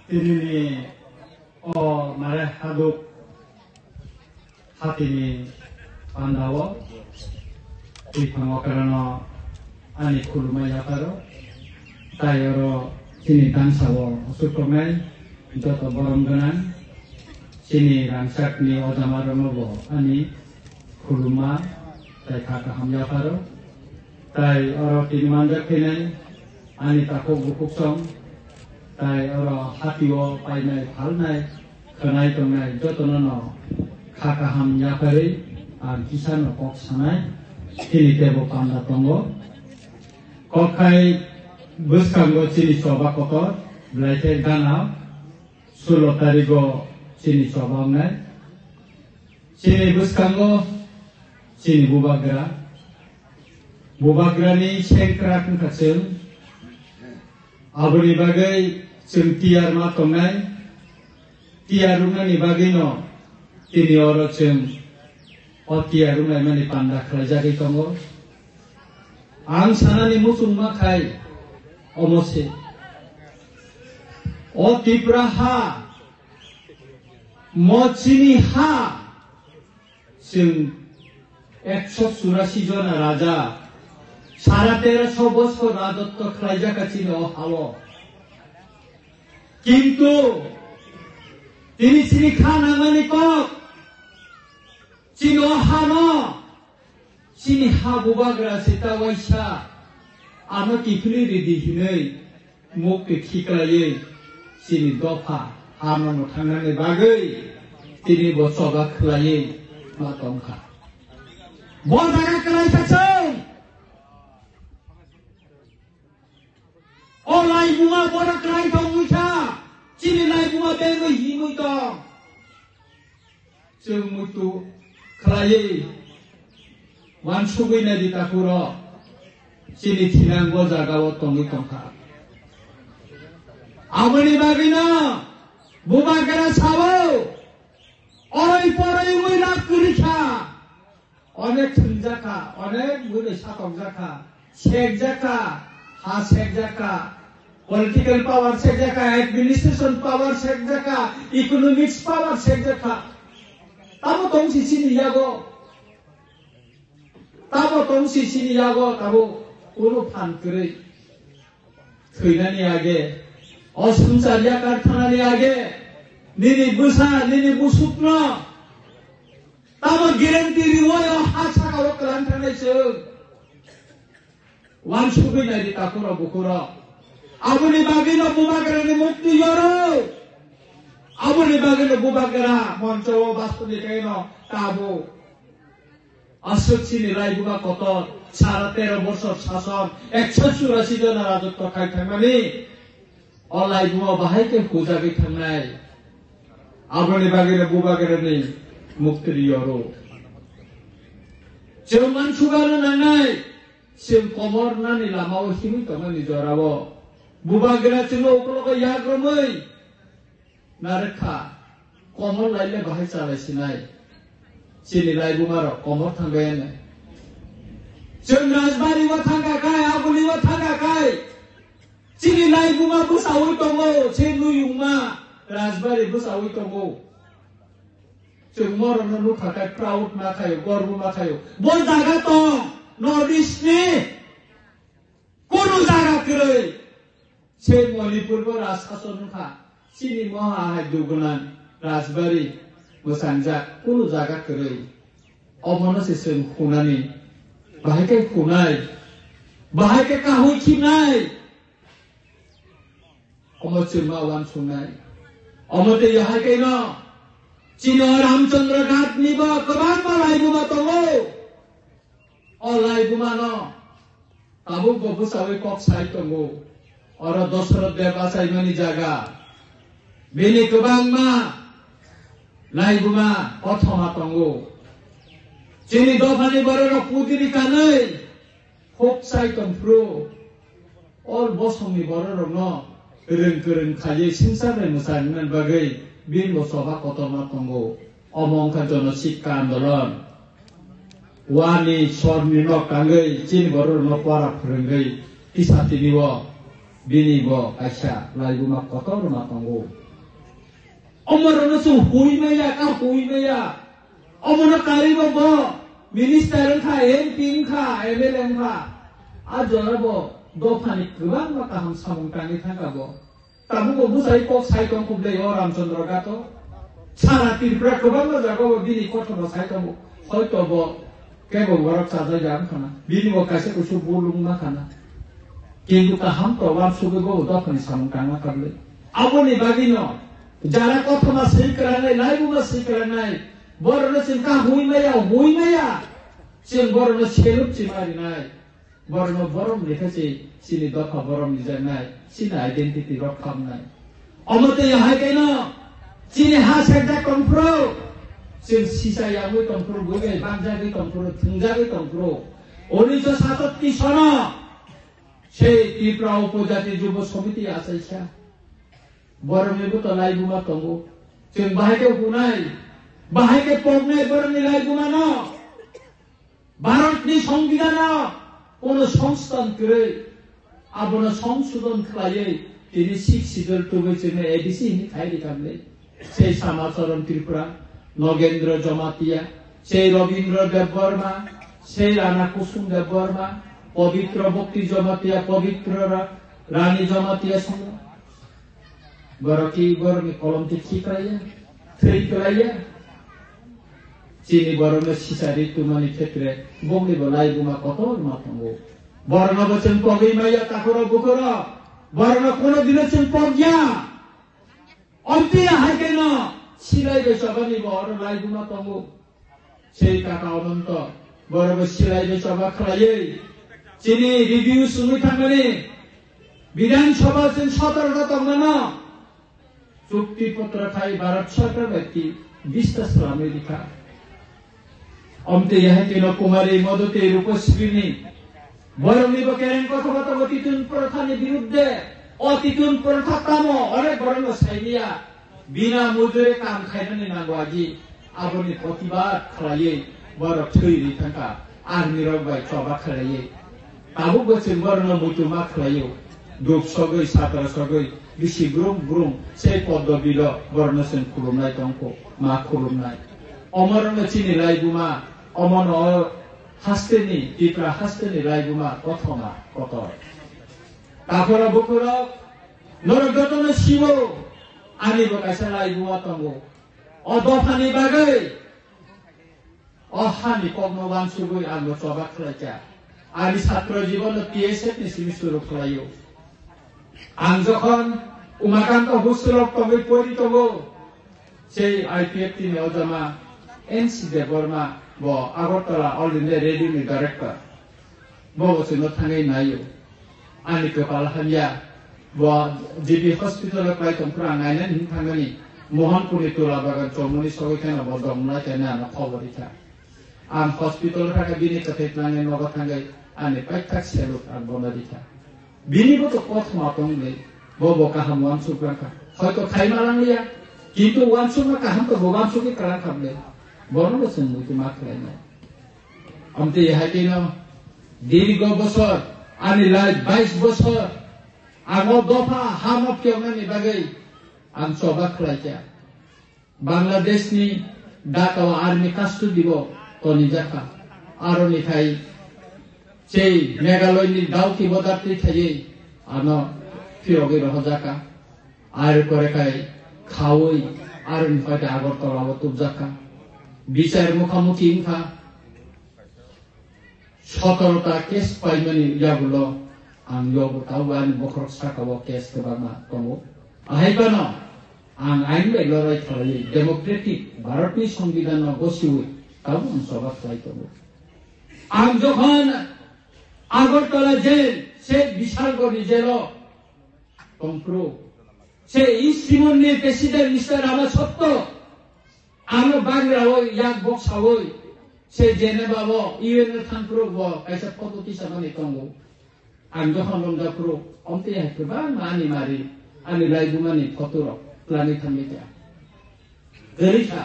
Tinini mare haduk hatini pandawo ipango karano ani kulumai yaparo tayoro sini tansawo sukomai joto borongganan sini rangsak ni odamaronobo ani kuluma tay kakaham yaparo tay oro tinmanjak kinai ani takok bukuksong tay oro hatiwo painai phalnai khanai tongnai jotonono kakaham yapari ar kisano kok sanai kini tebo panda tongo kokai buskango chini soba kotor blaite ganao 16 tarigo chini soba ngai chini buskango chini bubagra ni sengkra khakseng abuni bagai sing tiar ma tongnai tiarunga ni bagai no tini oro sing tiarunga mani panda khlajagi tongo ang sanani musung makai omose o tipraha mochini ha sing 184 জন রাজা 1350 বছর রাজত্ব খাইজাকা ছিল হালো কিন্তু তিনি শ্রী খান আমানি cock চিন হানো চিনি হা বুবাগ্রা সেটা ওইসা আমরা কিফলি রেডি হিनै মুখকে খিকলাयै চিনি দফা হানো थांनानै बागै তিনি বছবা খলাयै मा दंखा बजारा कलाइसासै o lai bunga bora kalai dong muisa chini lai bunga bengoi himui dong जों mutu khalai wan sugui na di takuro chini thinang bo jagao tongi tongkha aboni bagina bubagara sabo oroi poroi muila kurikha অনেক থুনজাকা অনেক মুরে সাতকজাকা শেখজাকা হা শেখজাকা political পাওয়ার শেখজাকা administration পাওয়ার শেখজাকা economics পাওয়ার শেখজাকা তাবো তংসি সিনিয়াগো তাবো কোনো fun করে থৈনানি আগে অসংসারিয়া কারখানানি আগে নিনি বুসা নিনি বুসুপ্ন tamo guarantee riwoyo hasa ka wakalan tanay sung wan sugui na di takuro bukuro abo ni bagino bubagara ni mukti yoro abo ni bagino bubagara moncho bastu ni kaino tabo asuk chini rai buba kotor 13 বছর শাসন 184 জন রাজত্ব খাই থাকমানি অলাই বুবা বাহাইকে খুজাগি থাকনাই abo ni bagino bubagara ni Muktri yoro, cuman sugaran nangai, sim komor nani lamau himi kaman ni jorabo, bubagira cilo uklo ka yagromai, narekha, komor laile bahai salai sinai, sini lai bumaro komor thanggayan, cung rasbari wa thangga kai, abuli wa thangga kai, sini lai buma busawi tongo, cenu yungma, rasbari busawi tongo. Cuma orang lu kakak proud makayo, gorbu makayo. Bon jaga tong, Northeast ni, kono jaga kerei. Saya Manipur ber asason ka, sini maha hai dugunan, Rasbari, Musanja, kono jaga kerei. Omono sesem kunani, bahai ke kunai, bahai ke kahui kinai. Omo cuma wan sunai, omo te yahai ke no. Cino Ramchandra Ghat niba kabang malai buma tongo olai buma no tabu bobu sawi kok sai tongo ora Dashrath Devasai mani jaga bini kabang ma lai buma othoma tongo cini dofani baroro pudiri kanai kok sai tonpro ol bosongi baroro no reng khaye sinsare musan bagai bin bosoba kotorma tongo omong kanjono sikka andolon wani sorni no kangai chin boror no para phrengai tisati niwo bini bo kaisa laibuma kotor ma tongo omorono su hui meya ka hui meya omono kari bo minister kha MP kha MLA kha ajora bo dofani kubang maka ham samung tani thanga bo tamu bo busai kok sai tong kuble yo Ramchandra gato chara tirpra kubang ma jago bini kotono sai tong hoito bo kebo warak saja jam kana bini bo kaisa kusu bulung ma kana কিন্তু কাহাম প্রভাব সুগো দখনি সামকাঙ্গা করলে আপনি বাগিনো যারা কথা সেই করে নাই লাইবুমা সেই করে নাই বড় সিন কা হুই মাইয়া সিন বড় ছেলুপ চিমারি নাই বড় বরম লিখেছে সিনি দফা বরম নিজে নাই সিন আইডেন্টিটি রক্ষাম নাই অমতে ইহাই কেন সিনি হাসেদা কমপ্রো সিন সিসা ইয়ামুই কমপ্রো গগে বাংজাগি কমপ্রো থুংজাগি কমপ্রো 1967 সন সেই ত্রিপুরা উপজাতি যুব সমিতি আছে বরমেবু তো লাইবুমা তঙ্গু जों बाहायके बुनाय बाहायके पगनाय बरनि लाइबुमा न भारतनि संविधानाव कोन संस्थान करे आबोनो संशोधन खालायै তিনি শিক্ষিতল তুবেছেন এডিসি নি খাইলি কামলে সেই সমাচরণ ত্রিপুরা নগেন্দ্র জমাতিয়া সেই রবীন্দ্র দেববর্মা সেই রানা কুসুম দেববর্মা পবিত্র ভক্তি জমাতিয়া পবিত্র রানী জমাতিয়া সঙ্গে বরকি বরমি কলমটি ঠিকাইয়া থ্রি করাইয়া চিনি বরণ সিসারি তুমানি ক্ষেত্রে বঙ্গি বলাই বুমা কত মাতঙ্গো বর্ণ বচন পগি মাইয়া তাকর বুকর বর্ণ কোন দিনেছেন পগিয়া অন্তিয়া হাইকে না সিলাই বেসবানি বড় লাই বুমা তঙ্গো সেই কাকা অনন্ত বড় সিলাই বেসবা খাইয়ে চিনি রিভিউ শুনি থাকলে বিধানসভা 17টা তঙ্গনা চুক্তিপত্র খাই ভারত সরকার ব্যক্তি বিশ্বাস আমেরিকা অন্তে ইহাকে কুমারী মদতে রূপশ্রীনি বরণিব কেন কথাবার্তা অতিতুন প্রথানি বিরুদ্ধে অতিতুন প্রথা কাম অনেক বরণ সাইনিয়া বিনা মজুরে কাম খাইনানি নাগো আজি আবনি প্রতিবাদ খালাইয়ে বড় থৈরি থাকা আর্মি রবাই চবা খালাইয়ে তাবু বছর বরণ মুতুমা খালাইও দুঃখ সগৈ সাতরা সগৈ বিশি গ্রুম গ্রুম সেই পদ্মবিল বর্ণসেন খুলুমনাই তঙ্ক মা খুলুমনাই অমরণ চিনি লাইবুমা অমন হাস্তেনি টিপ্রা হাস্তেনি লাইবুমা কথমা কত তারপর বুকুর নরগতন শিব আনিব কাছে লাইবুমা তঙ্গ অদফানি বাগৈ অহানি পগ্নবান সুগৈ আলো চবা খালাইছা আমি ছাত্র জীবন পিএসএফ নি সিমিস্টর খালাইও आं जखन उमाकान्त हुसुरक तंगै परितगो সেই आईपीएफ टिनि अजमा एनसी देबरमा ब आगरतला अल इन्डिया रेडियोनि डाइरेक्टर बबसनो थाङै नायो आंनि कपाल हानिया ब जीबी हस्पिटाल क्लाइ तंफ्रा नायनानै हिं थाङनि मोहनपुरनि तुला बागान चौमुनि सगैखाना ब दंना तेना आंना खबरिखा आं हस्पिटाल थाङै बिनि कथै नाङै नग थाङै आंनि पाइथाक सेलुट आं बनदिखा बिनिबो तो कथ मातंगले बबो काहाम वानसुक्राखा हयतो खाइमालांलिया किन्तु वानसुक्रा काहाम तो वानसुकि करा खाबले बरनो जों मुति माखलायना अमते हाकिनो दीर्घ बছর आंनि लाइफ 22 বছর आङो दफा हामब केवनानि बागै आं सभा खालायचा बांलादेशनि ढाकाव आर्मी कास्टु দিব तनि जाखा आरनिखाय সেই মেঘালয়নি দাউকি বদার্থী থাইয়ে আনো ফিরগে রহজাকা আর করে খাই খাওই আর নিফাতে আগরতলা তুবজাকা বিচার মুখামুখি ইনখা 17টা কেস পাইমানি ইয়াগুলো আং ইয়বো তাওবান বখরক সাকাবো কেস কেবামা তঙ্গো আহাইবানো আং আইন বাই লড়াই খালাই ডেমোক্রেটিক ভারতনি সংবিধান বসিউই তাও আং সভা খালাই তঙ্গো আং যখন আগরতলা জেল সে বিশালগড়ি জেল কম্প্রো সে ইস্টিমন্নি প্রেসিডেন্ট মিস্টার রামাসত্য আনো বাগরা ওই ইয়াক বক্সা ওই সে জেনে বাবো ইউএন থানপ্রো ব কাইসা পদ্ধতি সামানি তঙ্গো আং যখন লন্দাপ্রো অন্তে হাইকবা মানি মারি আনি লাইবুমানি ফতর প্লানি থামিতা গরিখা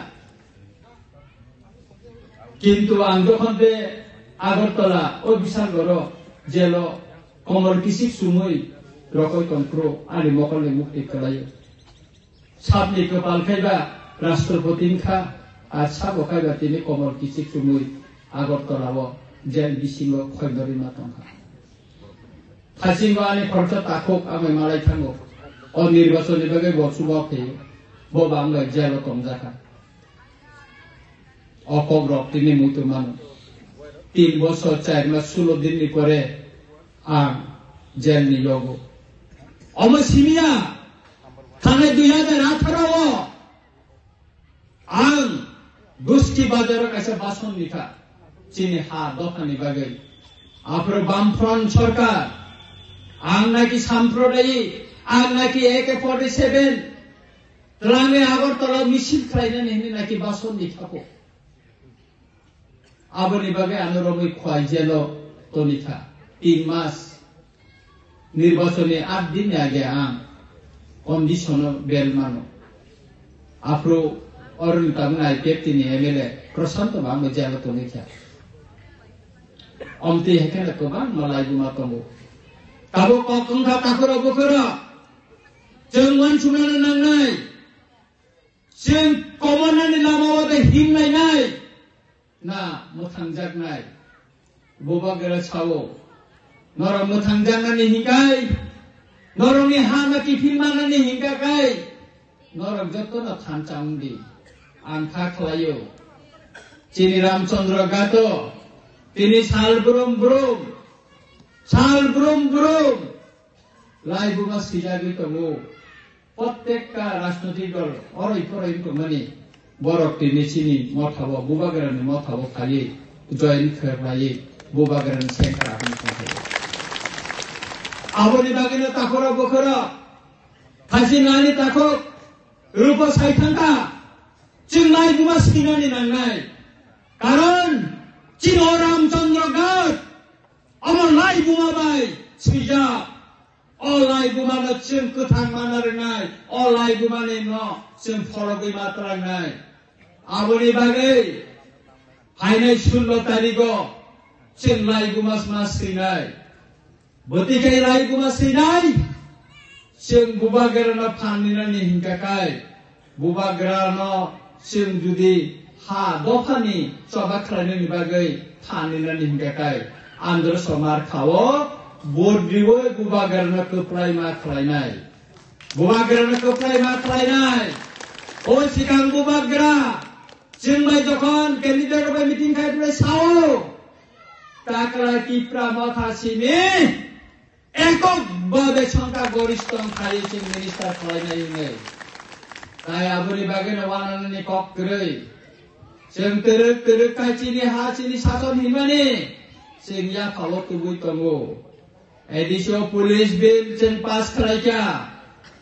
কিন্তু আং যখন দে আগরতলা ও বিশালগড় জেল কমল কিসি সুমই rokoi kontro ani mokol mukti kelayo sabni kepal kaiba Rashtrapati kha ar sabo kaiba tini komor kisik sumui Agartalawo jel bisingo khoidori matangkha Thasingo ani khorcha takhok amai malai thango o nirbachoni bagai bo subo phe bo bangla jelo tomjaka o kobrok tini mutu manu 3 বছর 4 মাস 16 দিন পরে jail নিয়োগ অমসিমিয়া থানে 2018 আং দুষ্টি বাজারের কাছে বাসন নিখা চিনি হা দোকানি বাগে আপনার বামফ্রন্ট সরকার আং নাকি সাম্প্রদায়িক আং নাকি AK-47 ত্রাঙে আগরতলা মিছিল খাইনে নাকি বাসন নিখাবো Aboni bagai anuromi khwai jelo tonika 3 mas nirbachoni 8 din age ang condition bel mano apro orun tamnai peptini MLA Prashanto Bangma jelo tonika omti hekena kobang malai buma tombo tabo kokongkha takoro bokora jeung mansumana nangnai jeung komonani lamawade himnai nai na mutangjak nai boba gera chawo nora mutangjak nani hingai noroni hana ki filmana ni hinga kai norok joto na thanchangdi angkha khlayo Chini Ramchandra Gato tini sal brum brum lai buma sijagi tomo প্রত্যেকটা রাজনৈতিক দল অরই পরই মানে borok tini sini mothabo bubagaran mothabo khali join khabai bubagaran sengkra hum khai aboni bagina takora bokora hasinani takok rupa saithangka chingnai buma sinani nangnai karon Chino Ramchandra Gat amar lai buma bai sija olai buma na chim kuthang manar nai olai buma ne no chim phorogoi matra nai aboni bagai hainai 16 tariko chim lai buma mas sinai botikai lai buma sinai chim bubagarana phanina ni hingkakai bubagarana chim judi ha dofani chobakhrani ni bagai phanina ni hingkakai andro somar khawo Bordiwo bubagarana keplai ma khlainai bubagarana keplai ma khlainai o sikang bubagara jingbai jokhon candidate bai meeting khai sao takra tipra matha sini ekok bade সংখ্যা গরিষ্ঠম খাইছে minister khlainai nei tai aboni bagena wanani kok krei jeng teruk kai chini ha chini sason himani singya phalo tubui tongo Edisio police bill chen pass khlaika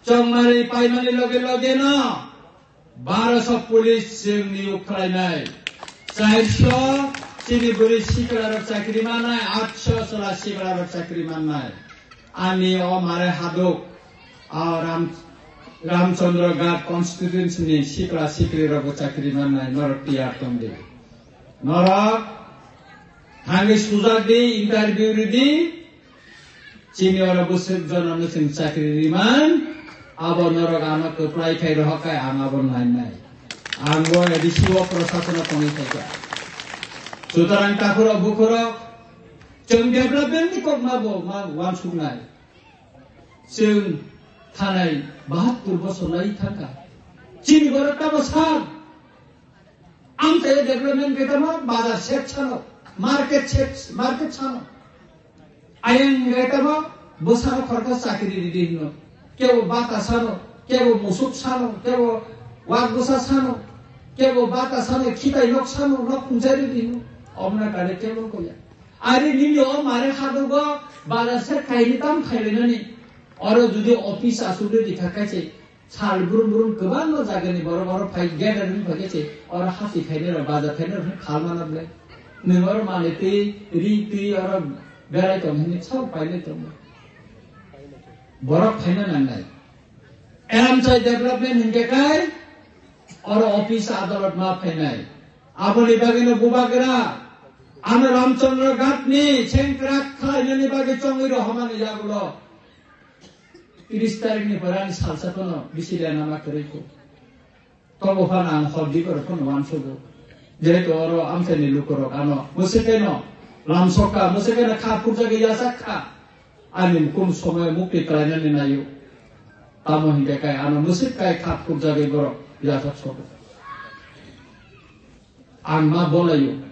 chongmari paimani loge no 1200 police sing niyuk khlainai 400 chini police siklarok chakri manai 800 sola siklarok chakri manai ani o mare hadok Ramchandra Gat constituency ni sikla sikri rok chakri manai norok tiar tomde norok hangi sujak di interview di Chini ora busuk jono nusin chakri riman abo norok ama keplai khai rohakai angabon lainai anggo edisio prasasana tongi thaka sutarang takura bukura jeng development ni kok mabo ma wan sungai jeng thanai 72 বছর lai thaka chini gora ta bosar amte development ketama bazar set chano market chano ayang retama bosano khorka chakri didino kebo bata sano kebo musuk sano kebo waggosa sano kebo bata sano khitai lok sano lok punjari dino omna kare kebo koya ari nini o mare hadogo balase khaini tam khaileni oro jodi office asule dikhakai sal burum goban no jagani boro phai gathering bhagese oro hasi khaine ro bazar khaine ro khalmana ble ningor manete ri oro berai tom hini chau paile tom borok khaina nangai eram chai development hinge kai oro office adalat ma phainai aboni bagino bubagara ana Ramchandra Gat ni chengkra khaina ni bagi chongiro hamani jagulo 30 tarik ni berani salsa kono bisilan nama keriko. Tomo pan ang hodi koro kono wansugo. Jadi tu orang amsa ni lukorok ano. Musikeno lamsoka musikena kapur jaga yasaka. Anin kum somai mukti kelainan ni nayu. Tamu hingga kai ano musik kai kapur jaga borok yasak sogo. Angma bolayu.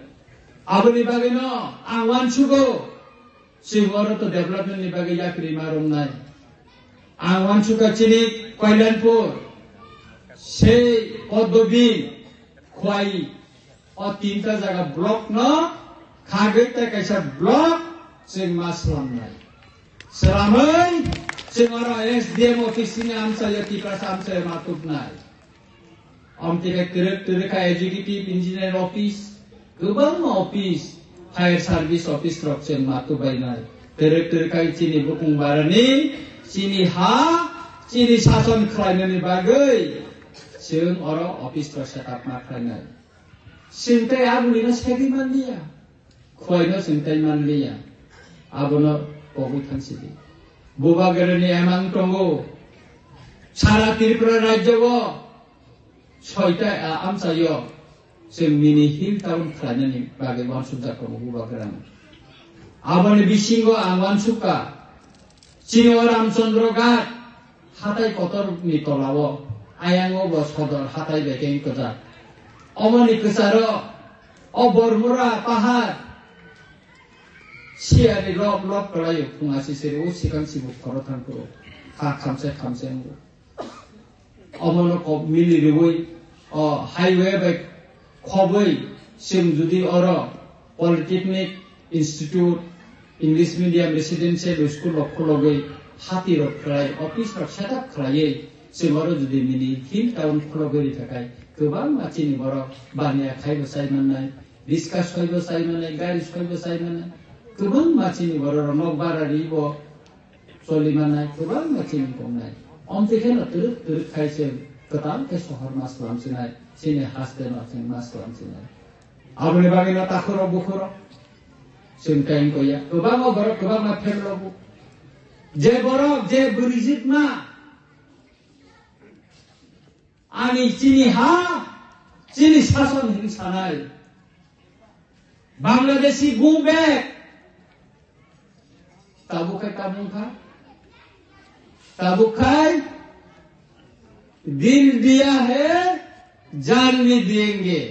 Abu ni bagino angwan sugo. Singoro to development ni bagi yakri marum nai. Angwan suka cilik Kailanpur. Sei Odobin Kwai. O 3 jaga blok no. Kaget ta kaisa blok sing maslam nai. Seramai singoro SDM office ni amsa yati prasamsa matub nai. Amtika kerek ka executive engineer office. Gubang office. Fire service office structure matu bainai. Terek kai cini bukung barani, cini cini sason krainani bagai. Sing oro office structure setup makanai. Sintai abu lina segi mandia. Khoino sintai mandia. Abono kobutan sidi. Buba gerani emang tunggu. Sara Tripura Rajya soita amsa yo. Sing mini hill town kranani bagai wansuka kono buba gerani. Abone bisingo angwan suka. Cini orang Chandra Ghat hatai kotor ni tolawo. Ayango bos kotor hatai bekeng kerja. Omoni kesaro. Obormura pahar. Siari lop kelayu pungasi serius sikan sibuk korotan kuro. Kamse ngo. Omono ko mili riwoi. Highway baik. Khoboi sim judi oro Polytechnic Institute English Medium Residential School of Khologai hati rok khlai office rok setup khlai sim oro judi mini hill town Khologai thakai gobang machini borok bania khaibo sai manai discuss khaibo sai manai gari khaibo sai manai gobang machini borok nok barari bo soli manai gobang machini komnai omtikhen turuk khai sem ketam ke sohor maslam sinai sini hasten asen maslam sinai abune bagina takhoro bukhoro sinkain koya kobang borok kobang ma phemlobu je borok je burijit ma ani chini chini sason hin sanai Bangladeshi go back tabukai दिल दिया है जान नहीं देंगे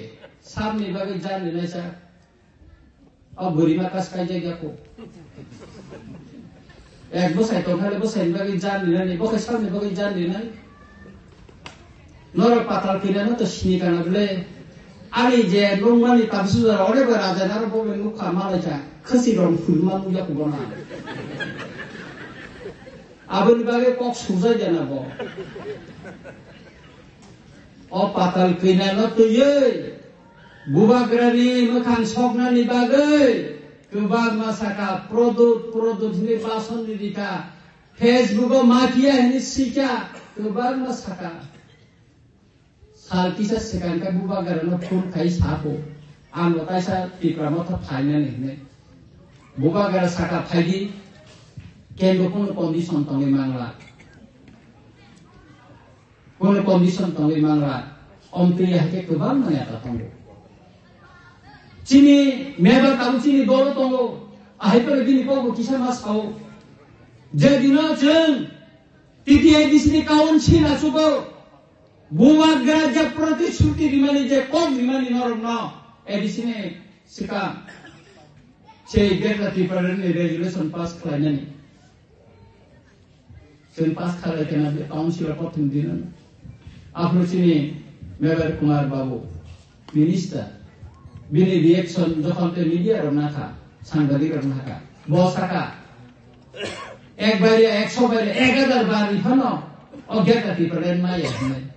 सामने बाकी जान लेना चाहिए अब बुरी में कस का जगह को एक बस है तो खाली बस है बाकी जान लेना नहीं बाकी सामने बाकी जान लेना नौर पाताल किने ना तो सिनी का नबले आली जे लोंगमानी ताबसु जरा औरे बराजा ना रो बोले मुखा माले चा खसी रंग फुलमा मुझे को बना abun bagai kok susah jana bo. O patal kina no tu ye. Buba grani makan sokna ni bagai. Kebab masaka produk ni bason ni dika. Facebook o mafia ni sika. Kebab masaka. Sal kisa sekan ka buba grani phun kai sapo. Amo taisa tikramo tha phaina ni. Buba grani saka phagi. Kendo kono condition tongi mangla. Kono condition tongi mangla. Omti yahke kebang nanyata tongo. Cini meba tahu cini dolo tongo. Ahai pala gini pogo kisah mas kau. Jadi no ceng. Titi ay di sini kawan sila suko. Buat geraja प्रतिश्रुति di mana je kok di mana norom no. Di sini sika. Cek gerta tiperan ni resolution pass kelanya ni. Sen pas khala kena council prothom dinan afro chini Meber Kumar Babu minister bini reaction jokhon te media ro nakha sangbadik ro nakha bosaka ekbari 100 bari 1000 bari hono ogyata ti paren ma yahne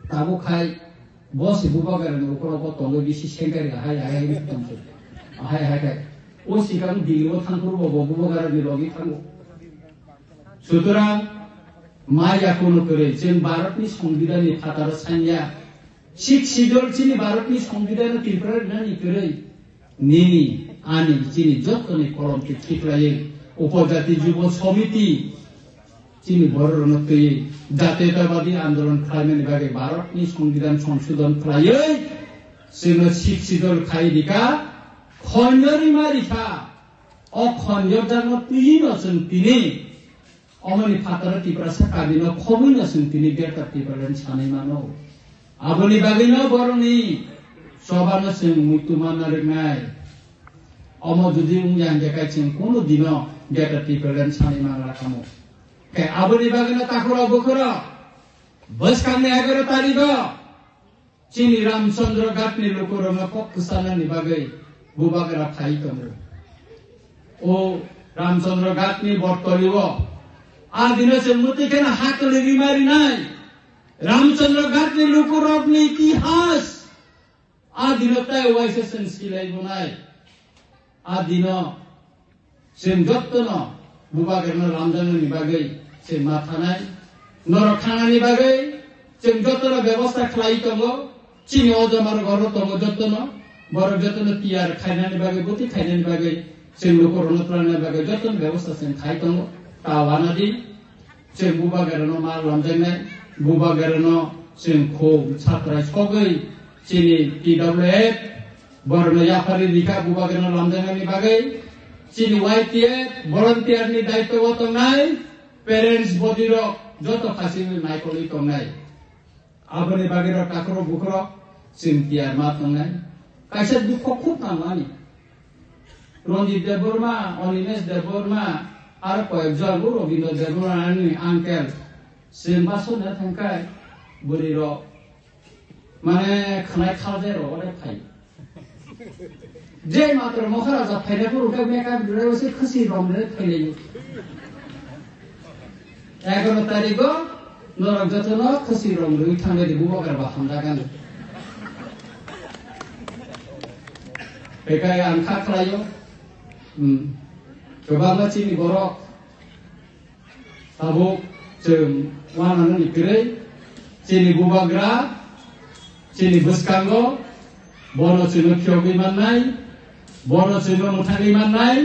tabu khai bos ibu bagar no ko ko tongo bisi sengkari hai tonso hai o sikam dilo thangkur bo bagar ni logi thango Suturang Maya kono kore jen Bharatni Sambidhani Fatara Sanya Sik Sidol chini Bharatni Sambidhani Tripura nani kore Nini Ani chini jotoni kolom ke thiklaye Upajati Jubo Samiti चीनी बर'नो तै जातीयतावादी आंदोलन खालामनायनि बागै भारतनि संबिधान संशोधन खालायै जोङो शिक्षित खायदिका खन्यरि मारिखा अखन्य जानो तुयिनो जों तिनि अमनि फातरा तिप्रासा काबिनो खबुनो जों तिनि बेटा तिप्रान सानै मानो आबोनि बागैनो बर'नि सबानो जों मुक्तुमाना रोंनाय अम जुदि उंयां देखाय जों कोनो दिनो बेटा तिप्रान सानै मानो खामो के आबोनि बागैनो ताखरा बखरा बसखांने आगरो तारिबो चीनी रामचंद्र घाटनि लोकरनो पक्सानानि बागै बुबागरा फाइ कमो ओ रामचंद्र घाटनि बर्तलिओ आ दिनो से मुतिकेन हाकले रिमारि नाय रामचंद्र घाटनि लोकरनि इतिहास आ दिनो ताय वाइसे जों सिलायबोनाय आ दिनो जों जत्तनो बुबागरनो रामजाननि बागै जों माथानाय नरखानानि बागै जों जत्तनो व्यवस्था खालाय दङ चीनी अजमार घर दङ जत्तनो बर जत्तनो तियार खायनानि बागै गति खायनानि बागै जों लोकरनो त्रानि बागै जत्तनो व्यवस्था जों खाय दङ तावानादि जों बुबागरनो मार लामजानाय बुबागरनो जों खो छात्र सगै चीनी PWF बरनो याफारि लिखा बुबागरनो लामजानानि बागै चीनी YTF भलन्टियारनि दायित्व दंनाय पेरेंट्स बडिरो जत खासिनि नायकलि दंनाय आबोनि बागैरो ताखरो बुखरो जों तियार मा दंनाय कायसे दुख खुब नामानि रंजित देबबर्मा अनिमेश देबबर्मा आरो कयेकजन रबीन्द्र देबबर्मानि आंकेल जों बासनो थांखाय बुरिरो माने खानाय खालदेर अरे फाय जे मात्र महाराजा फायनायफोर उठा मेका बिरावसे खुसि रंदे फैलायो 11 तारिखो नरक जतनो खुसि रंदे थांनाय बुबागर बाहामदागान बेखाय आं खाख्लायो गोबां चीनी बर' ताबो जों वानानो निकिरै चीनी बुबाग्रा चीनी बुसकांगो बनो जोङो फियोगै माननाय बनो जोङो मुथागै माननाय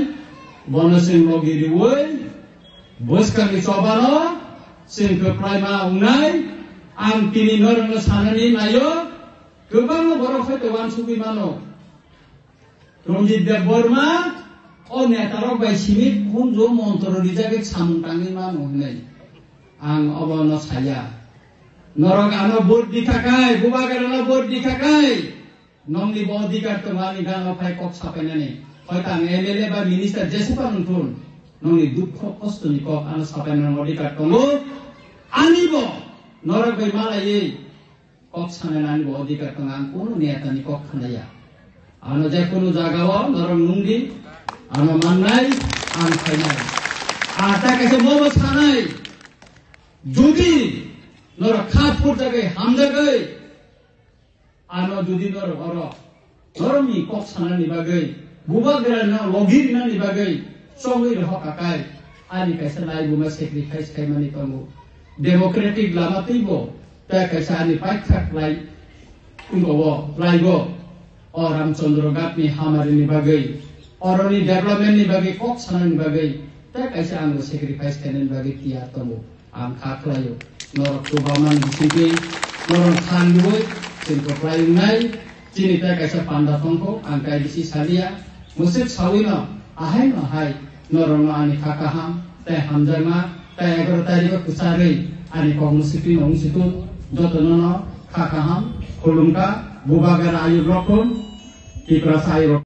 बनो जों लगिरिवै बुसकांनि सबानो जोंखौ प्रायमा उंनाय आं तिनि नरनो साननानै नायो गोबां बर' फैतोवान सुगै मानो रंजित देबबर्मा ओ नेतारक बायसिनि खुनजो मन्त्र रिजागे सामतांनि मानो होननाय आं अबनो साया नरक आनो बोर्ड दिखाखाय बुबागरनो बोर्ड दिखाखाय नंनि बधिकार तमानि गानो फाय कक सापायनानै हयतो आं एमएलए बा मिनिस्टार जेसेबा नंथुन नंनि दुख कष्टनि कक आनो सापायनानै अधिकार दङ आनिबो नरक बाय मालायै कक सानायनानै अधिकार दङ आं कोनो नेतानि कक खानाया आनो जेखुनु जागाव नरक नुंगि आनो माननाय आं फायनाय आता कायसे मबो सानाय जुदि नरक खाफुर जागै हामजागै आनो जुदि नरक नरमनि कक सानायनि बागै बुबागरनो लगिरनानि बागै सङै रहकाकाय आनि कायसे लाइबुमा सेक्रिफाइस खायमानि दङ डेमोक्रेटिक लामा तैबो ता कायसे आनि पाइथाक लाइ उंगो लाइबो अ रामचंद्र घाटनि हामारिनि बागै अरनि डेभलपमेन्टनि बागै कक सानायनि बागै ता कायसे आंबो सेक्रिफाइस खायनायनि बागै तियार दङ आं खाख्लायो नरक गोबामान बिसिगै नरक खानबोय जोंखौ प्रायनाय चीनी ता कायसे पान्दा तंखौ आं कायदिसि सालिया मुसिक साविनो आहाय नहाय नरनो आनि खाकाहाम ता हामजामा ता 11 तारिखो कुसारै आनि कमुसिकि नंसितुन जतननो खाकाहाम खुलुमका बुबागर आयु रखुन तिप्रासा आयु